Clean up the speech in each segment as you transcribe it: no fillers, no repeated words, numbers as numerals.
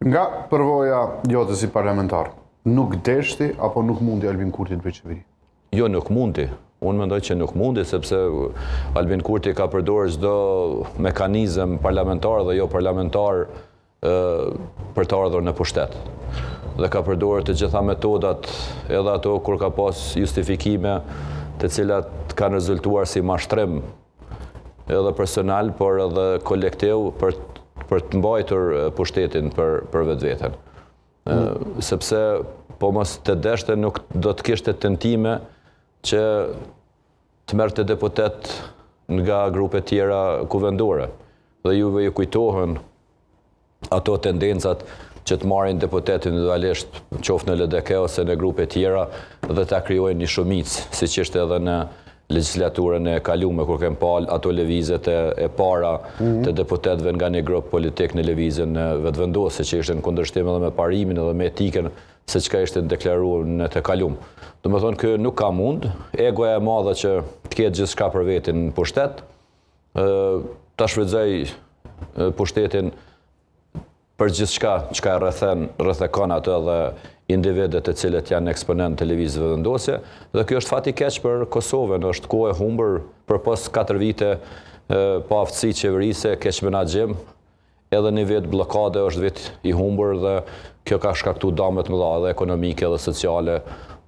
Nga përvoja jote si parlamentar, nuk deshti apo nuk mundi Albin Kurti të bëjë qeveri? Jo, nuk mundi. Unë mendoj që nuk mundi, sepse Albin Kurti ka përdorur çdo mekanizëm parlamentar dhe jo parlamentar për të ardhur në pushtet. Dhe ka përdorur të gjitha metodat, edhe ato kur ka pas justifikime të cilat kanë rezultuar si mashtrim, edhe personal, por edhe kolektiv për të mbajtur pushtetin për vetveten. Sepse po mos të deshte nuk do të kishte tentime që të merrte deputet nga grupe tjera kuvendore. Dhe juve ju kujtohen ato tendencat që të marrin deputetin individualisht, qoftë në LDK ose në grupe tjera, dhe ta krijojnë një shumicë, siç ishte edhe në legjislaturën e kaluar kur kem pa ato lëvizjet e para të deputetëve nga një grup politik në lëvizjen vetëvendosje që ishte në kundërshtim edhe me parimin edhe me etikën se çka ishte deklaruar në të kaluam. Domethënë kë nuk ka mund, egoja e madhe që të ketë gjithçka për veten në pushtet, ta shfrytëzoj pushtetin për gjithçka çka rrethekon atë dhe individet të cilët janë eksponent të lëvizjeve vetëvendosje, dhe kjo është fati keq për Kosovën, është kohë e humbur për pas 4 vite pa aftësi qeverise, keq menaxhim, edhe një vit bllokade është vit i humbur dhe kjo ka shkaktuar dëme të mëdha edhe ekonomike dhe sociale,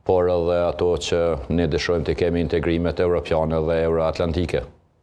por edhe ato që ne dëshirojmë të kemi integrimet evropiane dhe euroatlantike.